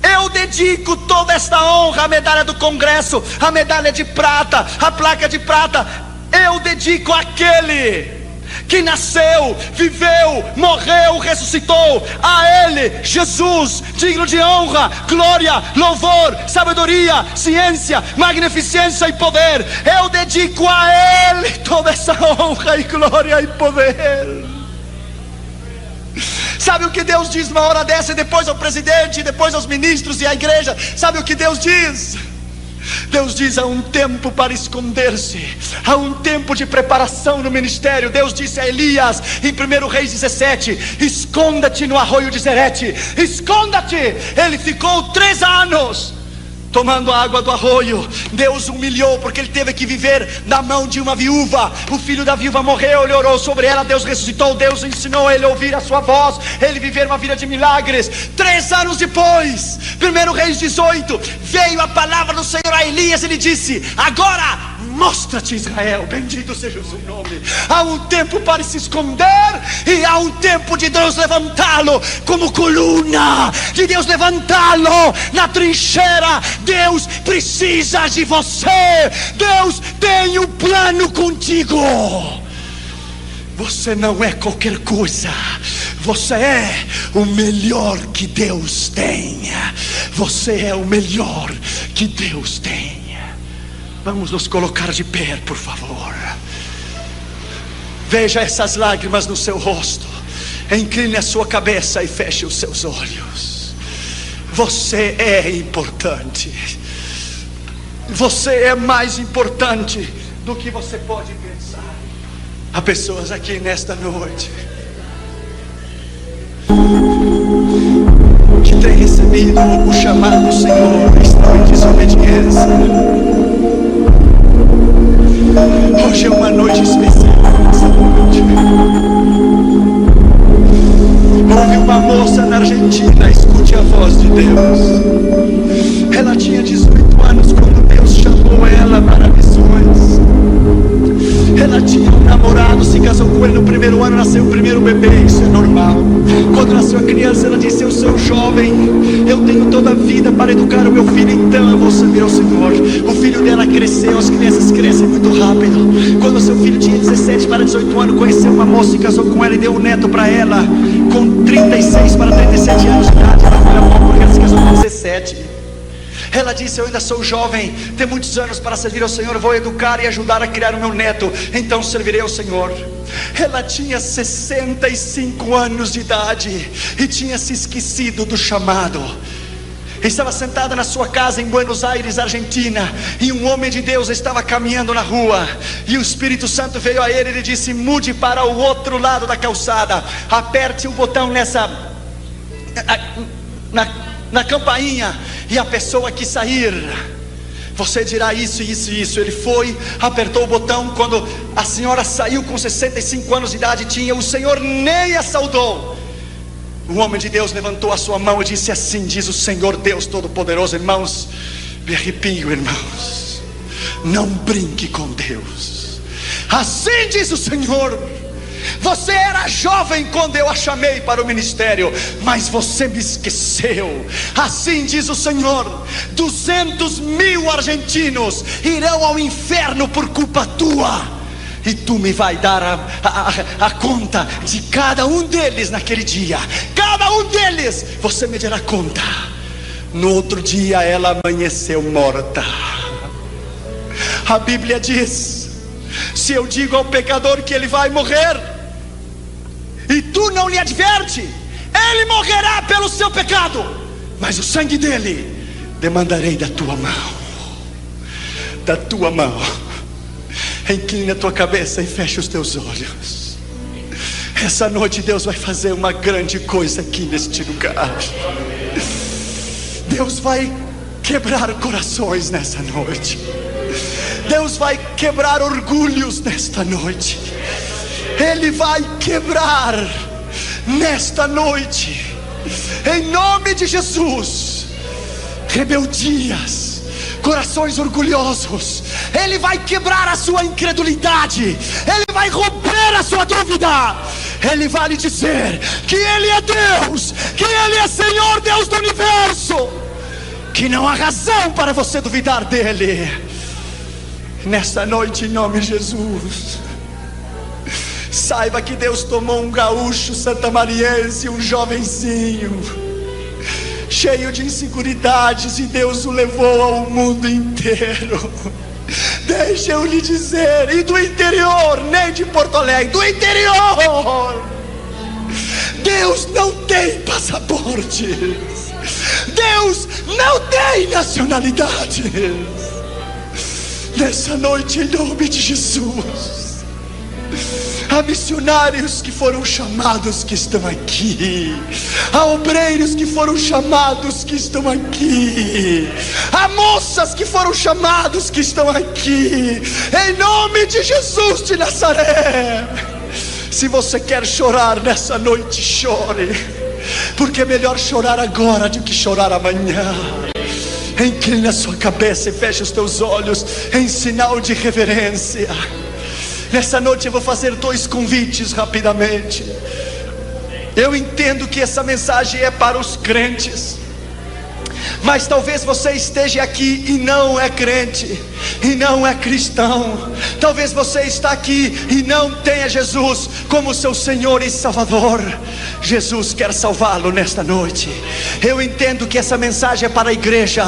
eu dedico toda esta honra, a medalha do Congresso, a medalha de prata, a placa de prata, eu dedico àquele que nasceu, viveu, morreu, ressuscitou. A Ele, Jesus, digno de honra, glória, louvor, sabedoria, ciência, magnificência e poder. Eu dedico a Ele toda essa honra e glória e poder. Sabe o que Deus diz numa hora dessa, e depois ao presidente, e depois aos ministros e à igreja? Sabe o que Deus diz? Deus diz: há um tempo para esconder-se, há um tempo de preparação no ministério. Deus disse a Elias em 1 Reis 17: esconda-te no arroio de Zerete, esconda-te. Ele ficou 3 anos tomando a água do arroio. Deus humilhou, porque ele teve que viver na mão de uma viúva. O filho da viúva morreu, ele orou sobre ela, Deus ressuscitou, Deus ensinou ele a ouvir a sua voz, ele viver uma vida de milagres. 3 anos depois, 1 Reis 18, veio a palavra do Senhor a Elias. Ele disse: agora mostra-te, Israel, bendito seja o seu nome. Há um tempo para se esconder, e há um tempo de Deus levantá-lo como coluna, de Deus levantá-lo na trincheira. Deus precisa de você. Deus tem um plano contigo. Você não é qualquer coisa, você é o melhor que Deus tem. Você é o melhor que Deus tem. Vamos nos colocar de pé, por favor. Veja essas lágrimas no seu rosto. Incline a sua cabeça e feche os seus olhos. Você é importante. Você é mais importante do que você pode pensar. Há pessoas aqui nesta noite que têm recebido o chamado do Senhor e estão em desobediência. Hoje é uma noite especial. Essa noite houve uma moça na Argentina, escute a voz de Deus. Ela tinha 18 anos quando Deus chamou ela para missões. Ela tinha um namorado, se casou com ele no primeiro ano, nasceu o primeiro bebê, isso é normal. Quando nasceu a criança, ela disse: eu sou jovem, eu tenho toda a vida para educar o meu filho, então eu vou servir ao Senhor. O filho dela cresceu, as crianças crescem muito rápido. Quando seu filho tinha 17 para 18 anos, conheceu uma moça e casou com ela e deu um neto para ela. Com 36 para 37 anos de idade, ela foi a mão porque ela se casou com 17. Ela disse: eu ainda sou jovem, tenho muitos anos para servir ao Senhor, vou educar e ajudar a criar o meu neto, então servirei ao Senhor. Ela tinha 65 anos de idade e tinha se esquecido do chamado. Estava sentada na sua casa em Buenos Aires, Argentina, e um homem de Deus estava caminhando na rua, e o Espírito Santo veio a ele e lhe disse: mude para o outro lado da calçada, aperte o botão na campainha, e a pessoa que sair, você dirá isso, isso e isso. Ele foi, apertou o botão. Quando a senhora saiu com 65 anos de idade, o Senhor nem a saudou. O homem de Deus levantou a sua mão e disse: assim diz o Senhor Deus Todo-Poderoso. Irmãos, me arrepio, irmãos, não brinque com Deus. Assim diz o Senhor: você era jovem quando eu a chamei para o ministério, mas você me esqueceu. Assim diz o Senhor: 200 mil argentinos irão ao inferno por culpa tua, e tu me vai dar a conta de cada um deles naquele dia. Cada um deles você me dará conta. No outro dia ela amanheceu morta. A Bíblia diz: se eu digo ao pecador que ele vai morrer, e tu não lhe adverte, ele morrerá pelo seu pecado, mas o sangue dele demandarei da tua mão. Da tua mão. Inclina a tua cabeça e fecha os teus olhos. Essa noite Deus vai fazer uma grande coisa aqui neste lugar. Deus vai quebrar corações nessa noite. Deus vai quebrar orgulhos nesta noite. Ele vai quebrar nesta noite, em nome de Jesus, rebeldias, corações orgulhosos. Ele vai quebrar a sua incredulidade. Ele vai romper a sua dúvida. Ele vai lhe dizer que Ele é Deus, que Ele é Senhor, Deus do universo, que não há razão para você duvidar dEle. Nesta noite, em nome de Jesus, saiba que Deus tomou um gaúcho santamariense, um jovenzinho, cheio de inseguridades, e Deus o levou ao mundo inteiro. Deixa eu lhe dizer, e do interior, nem de Porto Alegre, do interior, Deus não tem passaportes, Deus não tem nacionalidades. Nessa noite, em nome de Jesus, há missionários que foram chamados que estão aqui. Há obreiros que foram chamados que estão aqui. Há moças que foram chamados que estão aqui. Em nome de Jesus de Nazaré. Se você quer chorar nessa noite, chore, porque é melhor chorar agora do que chorar amanhã. Incline a sua cabeça e feche os teus olhos em sinal de reverência. Nessa noite eu vou fazer 2 convites rapidamente. Eu entendo que essa mensagem é para os crentes, Mas talvez você esteja aqui e não é crente, e não é cristão. Talvez você está aqui e não tenha Jesus como seu Senhor e Salvador. Jesus quer salvá-lo nesta noite. Eu entendo que essa mensagem é para a igreja,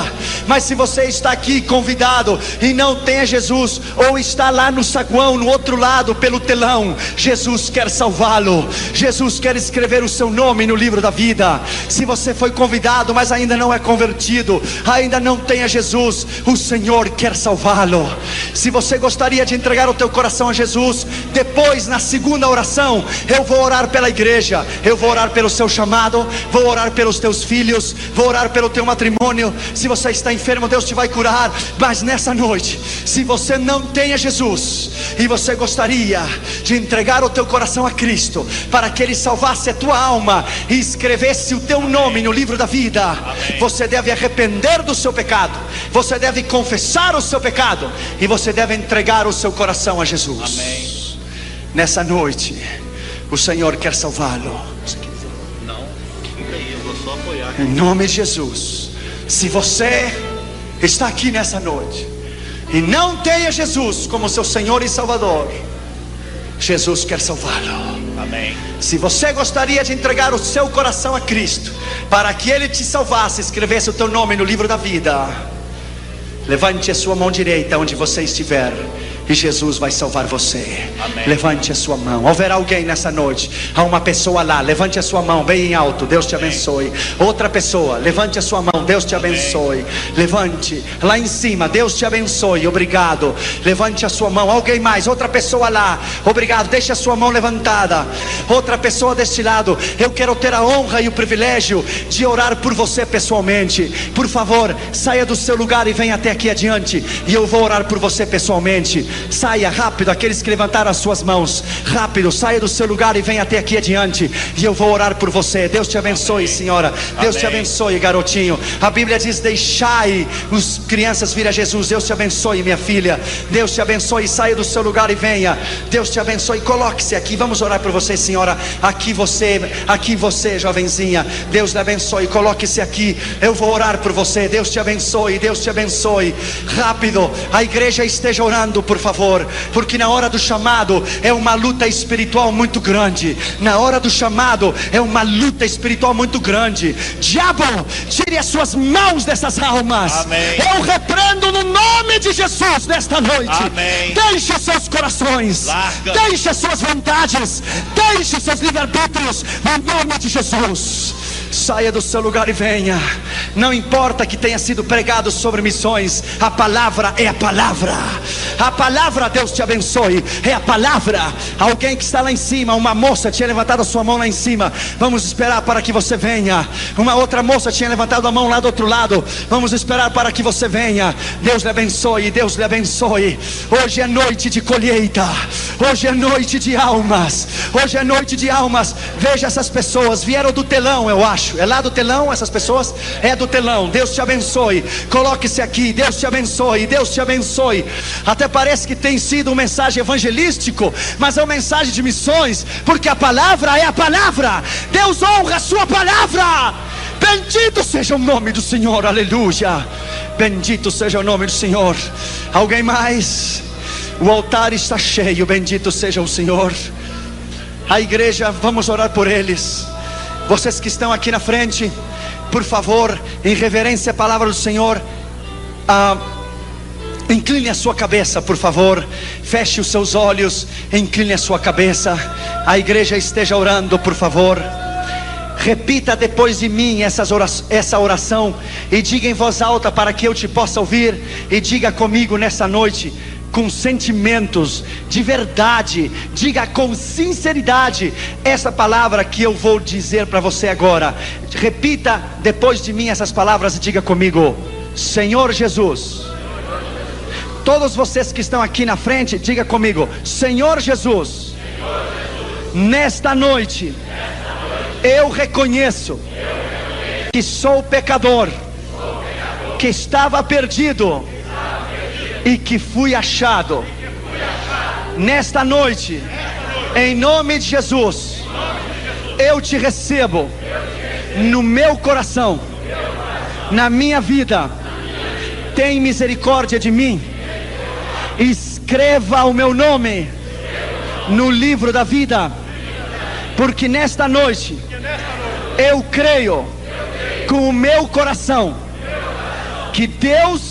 mas se você está aqui convidado e não tenha Jesus, ou está lá no saguão, no outro lado, pelo telão, Jesus quer salvá-lo. Jesus quer escrever o seu nome no livro da vida. Se você foi convidado, mas ainda não é convertido, ainda não tenha Jesus, o Senhor quer salvá-lo. Se você gostaria de entregar o teu coração a Jesus, depois na segunda oração, eu vou orar pela igreja, eu vou orar pelo seu chamado, vou orar pelos teus filhos, vou orar pelo teu matrimônio. Se você está enfermo, Deus te vai curar. Mas nessa noite, se você não tenha Jesus, e você gostaria de entregar o teu coração a Cristo, para que Ele salvasse a tua alma e escrevesse o teu nome no livro da vida, você deve arrepender do seu pecado, você deve confessar o seu pecado, e você deve entregar o seu coração a Jesus. Amém. Nessa noite, o Senhor quer salvá-lo. Não, fica aí, eu vou só apoiar. Em nome de Jesus. Se você está aqui nessa noite e não tenha Jesus como seu Senhor e Salvador, Jesus quer salvá-lo. Amém. Se você gostaria de entregar o seu coração a Cristo, para que Ele te salvasse, escrevesse o teu nome no livro da vida, levante a sua mão direita onde você estiver, e Jesus vai salvar você. Amém. Levante a sua mão. Haverá alguém nessa noite, há uma pessoa lá, levante a sua mão bem em alto, Deus te abençoe. Outra pessoa, levante a sua mão, Deus te abençoe. Levante, lá em cima, Deus te abençoe, obrigado. Levante a sua mão, alguém mais, outra pessoa lá, obrigado, deixe a sua mão levantada. Outra pessoa deste lado, eu quero ter a honra e o privilégio de orar por você pessoalmente. Por favor, saia do seu lugar e venha até aqui adiante, e eu vou orar por você pessoalmente. Saia rápido, aqueles que levantaram as suas mãos, rápido, saia do seu lugar e venha até aqui adiante, e eu vou orar por você. Deus te abençoe, senhora. Deus te abençoe, garotinho. A Bíblia diz: deixai as crianças vir a Jesus. Deus te abençoe, minha filha. Deus te abençoe, saia do seu lugar e venha. Deus te abençoe, coloque-se aqui, vamos orar por você, senhora. Aqui você, jovenzinha, Deus lhe abençoe, coloque-se aqui, eu vou orar por você. Deus te abençoe, Deus te abençoe. Rápido, a igreja esteja orando, por favor, porque na hora do chamado é uma luta espiritual muito grande. Na hora do chamado é uma luta espiritual muito grande. Diabo, tire as suas mãos dessas almas. Amém. Eu repreendo no nome de Jesus nesta noite. Amém. Deixe os seus corações, Larga. deixe as suas vontades, deixe os seus livre-arbítrios no nome de Jesus. Saia do seu lugar e venha. Não importa que tenha sido pregado sobre missões, a palavra é a palavra. A palavra, Deus te abençoe, é a palavra. Alguém que está lá em cima, uma moça tinha levantado a sua mão lá em cima, vamos esperar para que você venha. Uma outra moça tinha levantado a mão lá do outro lado, vamos esperar para que você venha. Deus lhe abençoe, Deus lhe abençoe. Hoje é noite de colheita, hoje é noite de almas, hoje é noite de almas. Veja, essas pessoas vieram do telão, eu acho. É lá do telão essas pessoas? É do telão. Deus te abençoe, coloque-se aqui. Deus te abençoe, Deus te abençoe. Até parece que tem sido uma mensagem evangelístico, mas é uma mensagem de missões, porque a palavra é a palavra. Deus honra a sua palavra. Bendito seja o nome do Senhor, aleluia. Bendito seja o nome do Senhor. Alguém mais? O altar está cheio, bendito seja o Senhor. A igreja, vamos orar por eles. Vocês que estão aqui na frente, por favor, em reverência à palavra do Senhor, incline a sua cabeça, por favor. Feche os seus olhos, incline a sua cabeça. A igreja esteja orando, por favor. Repita depois de mim essa oração, e diga em voz alta para que eu te possa ouvir. E diga comigo nessa noite, com sentimentos de verdade, diga com sinceridade essa palavra que eu vou dizer para você agora. Repita depois de mim essas palavras e diga comigo: Senhor Jesus. Todos vocês que estão aqui na frente, diga comigo: Senhor Jesus, nesta noite eu reconheço que sou pecador, que estava perdido e que fui achado. Nesta noite, em nome de Jesus, eu te recebo no meu coração na minha vida. Tem misericórdia de mim. Escreva o meu nome no livro da vida. Porque nesta noite eu creio com o meu coração que Deus